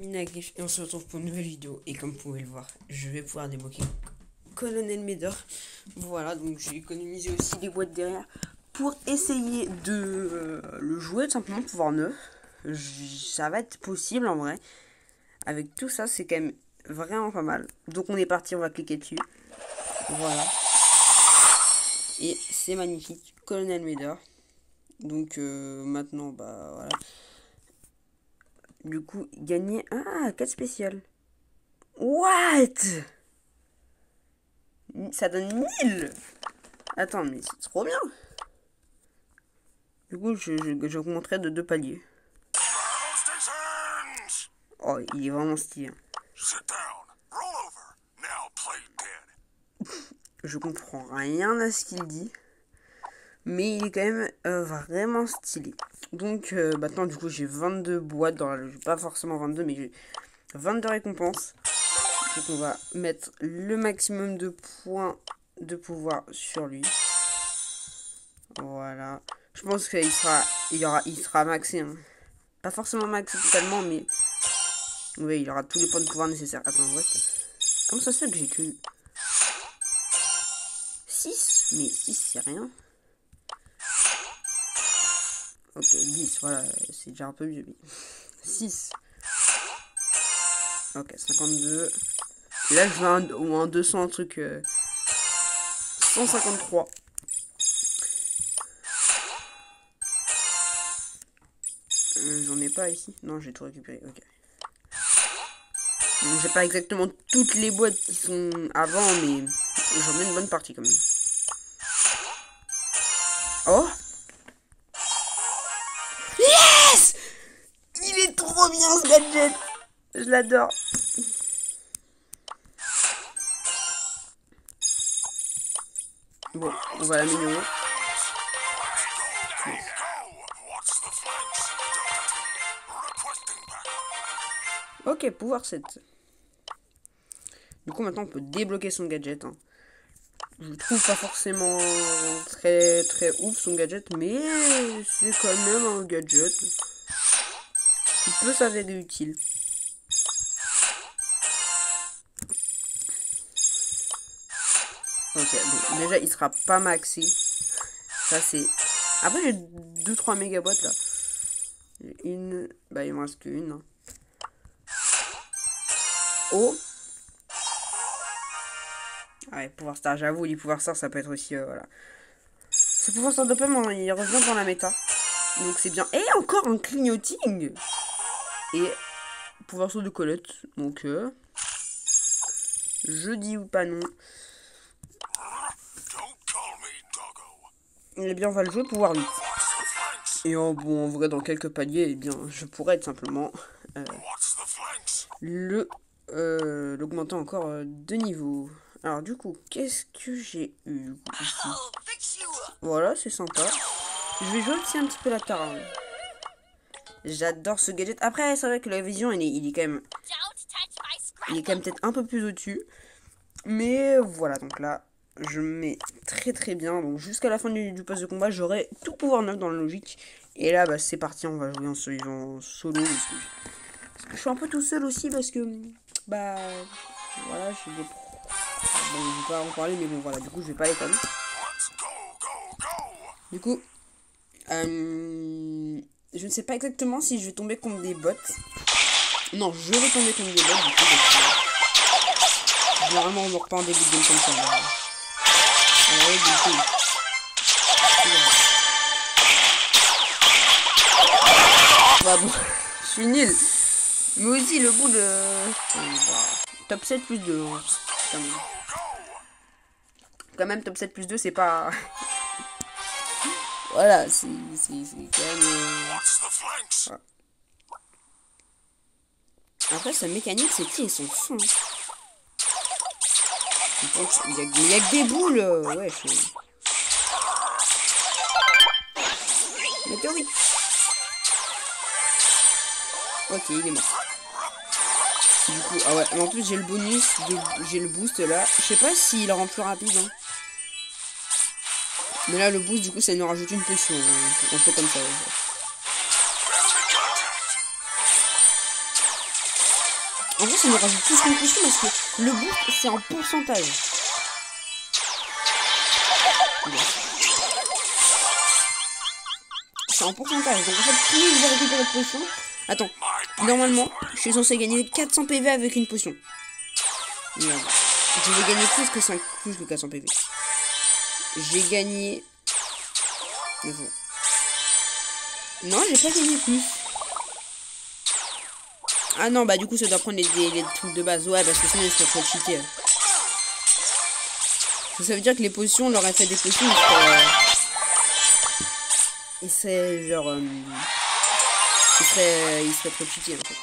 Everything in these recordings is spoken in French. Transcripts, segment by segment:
Minagif et on se retrouve pour une nouvelle vidéo. Et comme vous pouvez le voir, je vais pouvoir débloquer Colonel Mader. Voilà, donc j'ai économisé aussi des boîtes derrière pour essayer de le jouer tout simplement, pouvoir neuf. Ça va être possible en vrai. Avec tout ça, c'est quand même vraiment pas mal. Donc on est parti, on va cliquer dessus. Voilà. Et c'est magnifique, Colonel Mader. Donc maintenant, bah voilà. Du coup, gagner... Ah, 4 spéciales. What? Ça donne 1000. Attends, mais c'est trop bien. Du coup, j'augmenterai de 2 paliers. Oh, il est vraiment stylé. Je comprends rien à ce qu'il dit. Mais il est quand même vraiment stylé. Donc maintenant, du coup, j'ai 22 boîtes dans la loge. Pas forcément 22, mais j'ai 22 récompenses. Donc on va mettre le maximum de points de pouvoir sur lui. Voilà. Je pense qu'il sera maxé. Hein. Pas forcément maxé totalement, mais... Oui, il aura tous les points de pouvoir nécessaires. Attends, what? Comment ça se fait que j'ai que 6? Mais 6, c'est rien. Ok, 10, voilà. C'est déjà un peu mieux. 6. Ok, 52. Et là, je veux un 200, un truc... 153. J'en ai pas ici. Non, j'ai tout récupéré. Ok. Donc, j'ai pas exactement toutes les boîtes qui sont avant, mais j'en ai une bonne partie quand même. Oh! Yes! Il est trop bien ce gadget! Je l'adore. Bon, on va l'améliorer. Ok, pouvoir 7. Du coup, maintenant, on peut débloquer son gadget. Hein. Je le trouve pas forcément très ouf, son gadget, mais c'est quand même un gadget qui peut s'avérer utile. Ok, bon, déjà, il sera pas maxé. Ça, c'est... Après, j'ai 2-3 mégabots, là. Une... Bah, il me reste qu'une. Hein. Oh! Ouais, pouvoir star, j'avoue, les pouvoirs star, ça peut être aussi, voilà. Ce pouvoir star de paiement, il revient dans la méta. Donc c'est bien. Et encore un clignoting! Et pouvoir star de Colette. Donc, je dis ou pas non. Eh bien, on va le jouer pouvoir 8. Et bon, en vrai, dans quelques paliers, eh bien, je pourrais tout simplement l'augmenter encore de niveau. Alors, du coup, qu'est-ce que j'ai eu ici? Voilà, c'est sympa. Je vais jouer aussi un petit peu la Tara. J'adore ce gadget. Après, c'est vrai que la vision, il est quand même... Il est quand même peut-être un peu plus au-dessus. Mais voilà, donc là, je me mets très bien. Donc jusqu'à la fin du poste de combat, j'aurai tout pouvoir neuf dans la logique. Et là, bah, c'est parti, on va jouer en solo. Parce que je suis un peu tout seul aussi, parce que... Bah... Voilà, j'ai des... Bon, je vais pas en parler, mais bon, voilà, du coup, je vais pas les comme. Du coup... je ne sais pas exactement si je vais tomber contre des bots. Non, je vais tomber contre des bots, du coup, généralement, on ne meurt pas en début de game comme ça. Ouais, du coup. Bah bon, je suis nul. Mais aussi, le bout de... Top 7 plus 2. Hein. Quand même, top 7 plus 2, c'est pas... Voilà, c'est quand même... Voilà. Après, sa mécanique, c'est qui et son son. Il y a que des boules, ouais, Mais oui. Ok, il est mort. Du coup, ah ouais, en plus j'ai le bonus, j'ai le boost là. Je sais pas s'il rend plus rapide. Hein. Mais là, le boost, du coup, ça nous rajoute une potion. On fait comme ça. Ouais. En vrai, ça me rajoute plus qu'une potion parce que le boost, c'est en pourcentage. C'est en pourcentage. Donc en fait, plus je récupère de potions... Attends, normalement, je suis censé gagner 400 PV avec une potion. Merde. Je vais gagner plus que 400 PV. J'ai gagné... Non, j'ai pas gagné plus. Ah non, bah du coup, ça doit prendre les trucs de base. Ouais, parce que sinon, il serait trop cheaté. Ça veut dire que les potions, on leur a fait des potions, il serait genre... il serait trop cheaté, en fait.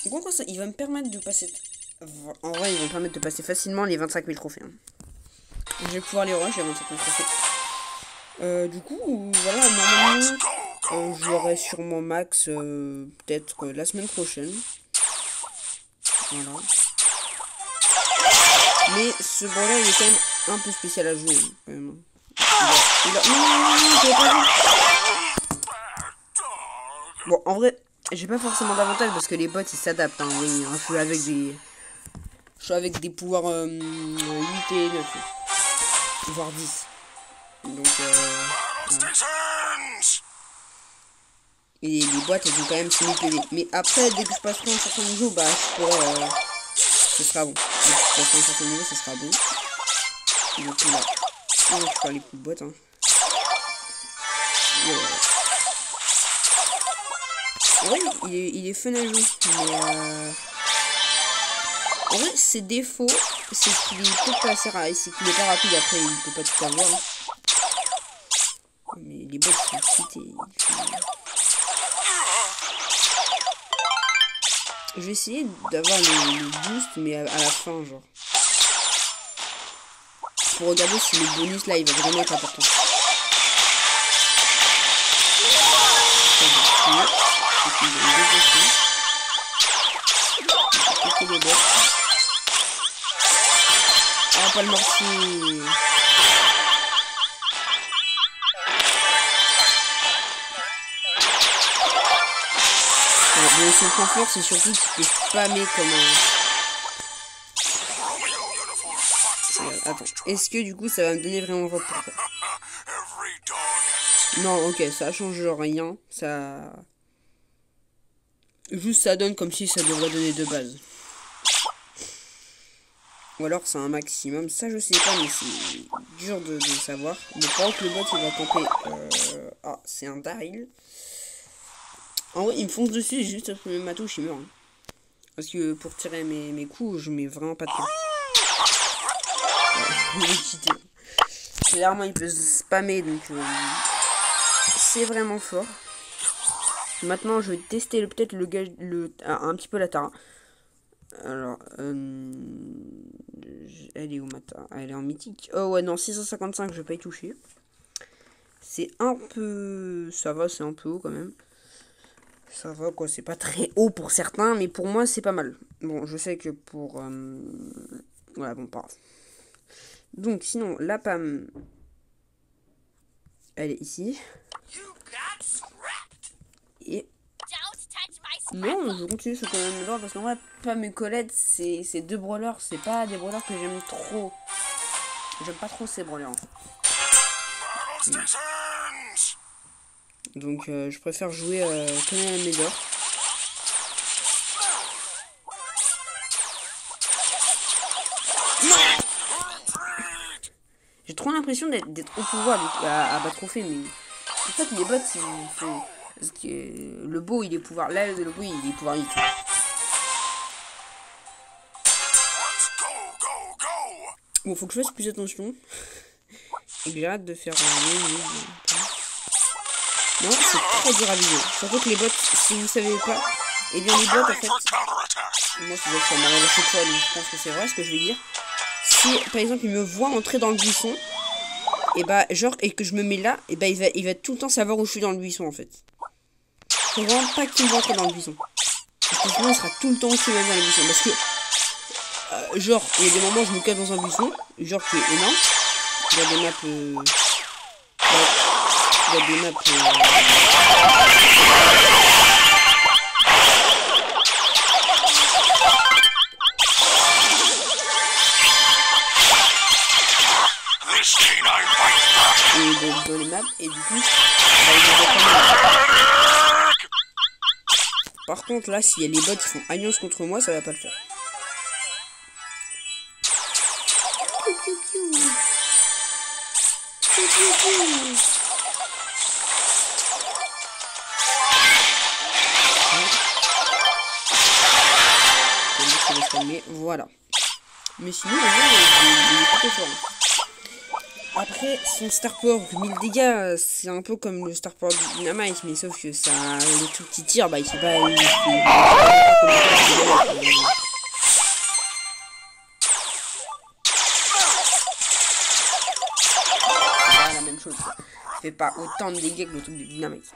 Donc, quoi, ça, il va me permettre de passer... En vrai, il va me permettre de passer facilement les 25 000 trophées. Hein. Je vais pouvoir les rush, j'ai 25 000 trophées. Du coup, voilà, normalement, je l'aurai sûrement max, peut-être la semaine prochaine. Voilà. Mais ce brawler, il est quand même un peu spécial à jouer, hein, quand même. Bon, en vrai, j'ai pas forcément d'avantage parce que les bots, ils s'adaptent, hein, oui, hein, je suis avec des pouvoirs 8 et 9. Voire 10. Donc, ouais. Et les boîtes, elles ont quand même 6000 PV. Mais après, dès que je passerai un certain niveau, bah, je pourrai... ce sera bon. Dès que je passerai un certain niveau, ce sera bon. Donc là, je vais faire les coups de boîte. Hein. Ouais, il est fun à jouer. Mais en vrai, ses défauts, c'est qu'il est peut-être pas assez rapide. C'est qu'il est pas rapide, après, il peut pas tout avoir. Hein. Mais les bots sont cheatés. Je vais essayer d'avoir le boost, mais à la fin, genre. Pour regarder si le bonus là, il va vraiment être important. Ah, pas le mortier. Bon, son point fort, c'est surtout qu'il peut spammer comme un... Attends, est-ce que du coup ça va me donner vraiment votre pourquoi? Non, ok, ça change rien. Ça... Juste ça donne comme si ça devrait donner de base. Ou alors c'est un maximum. Ça je sais pas, mais c'est dur de savoir. Bon, par contre le bot il va camper... Ah, c'est un Daryl. En vrai, il me fonce dessus, j'ai juste après ma touche, il meurt. Hein. Parce que pour tirer mes coups, je mets vraiment pas de temps. Il est cheaté. Clairement, il peut spammer, donc c'est vraiment fort. Maintenant, je vais tester peut-être un petit peu la Tara. Alors, elle est où ma Tara? Elle est en mythique. Oh ouais, non, 655, je vais pas y toucher. C'est un peu... Ça va, c'est un peu haut quand même. Ça va quoi, c'est pas très haut pour certains, mais pour moi c'est pas mal. Bon, je sais que pour... Voilà, bon, pas grave. Donc, sinon, la Pam... Elle est ici. Et... Non, je continue sur le même droit parce qu'en vrai, Pam et Colette, c'est deux brawlers. C'est pas des brawlers que j'aime trop. J'aime pas trop ces brawlers. Donc je préfère jouer comme un Médor. J'ai trop l'impression d'être au pouvoir à battre trophée, mais en fait les bots ils font... Parce que le beau il est pouvoir là, le beau il est pouvoir vite. Bon, faut que je fasse plus attention. Et que j'arrête de faire non, c'est très dur à viser. Surtout que les bots, si vous savez pas, et bien les bots en fait, moi ça m'arrive à chaque fois, donc je pense que c'est vrai ce que je vais dire. Si par exemple il me voit entrer dans le buisson, et bah genre et que je me mets là, et bah il va tout le temps savoir où je suis dans le buisson en fait. Faut vraiment pas qu'il me voit entrer dans le buisson. Parce que sinon il sera tout le temps aussi même dans le buisson. Parce que genre il y a des moments où je me cache dans un buisson, genre qui est énorme. Il y a des maps il y a des maps Par contre, là, s'il y a les bots qui font alliance contre moi, ça va pas le faire. Voilà. Mais sinon, il est plutôt fort. Après, son Star Power 1000 dégâts, c'est un peu comme le Star Power du Dynamite, mais sauf que ça, le truc qui tire, bah il fait pas. C'est pas la même chose. Il fait pas autant de dégâts que le truc du Dynamite.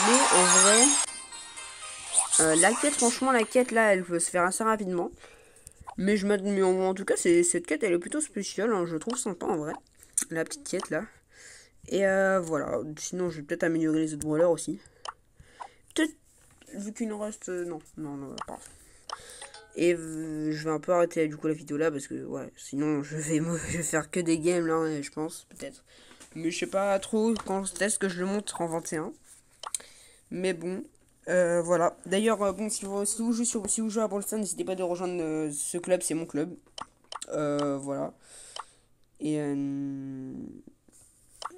Mais en vrai, la quête, franchement, la quête là, elle peut se faire assez rapidement. Mais en tout cas, cette quête, elle est plutôt spéciale, hein, je trouve sympa en vrai. La petite quête là. Et voilà. Sinon, je vais peut-être améliorer les autres brawlers aussi. Peut-être, vu qu'il en reste... non, pas. Et je vais un peu arrêter du coup la vidéo là parce que ouais, sinon je vais faire que des games là, je pense, peut-être. Mais je sais pas trop quand est-ce que je le montre en 21. Mais bon. Voilà. D'ailleurs, bon, si vous jouez à Brawl Stars, n'hésitez pas de rejoindre ce club, c'est mon club. Voilà. Et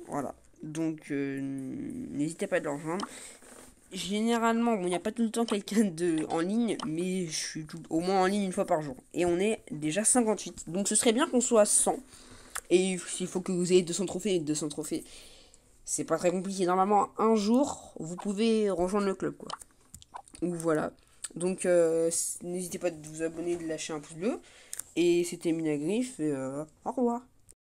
voilà. Donc, n'hésitez pas à le rejoindre. Généralement, bon, il n'y a pas tout le temps quelqu'un en ligne, mais je suis au moins en ligne une fois par jour. Et on est déjà 58. Donc, ce serait bien qu'on soit 100. Et il faut que vous ayez 200 trophées. 200 trophées, c'est pas très compliqué. Normalement, un jour, vous pouvez rejoindre le club, quoi. Ou voilà. Donc, n'hésitez pas de vous abonner, de lâcher un pouce bleu. Et c'était Minagriffe. Et au revoir.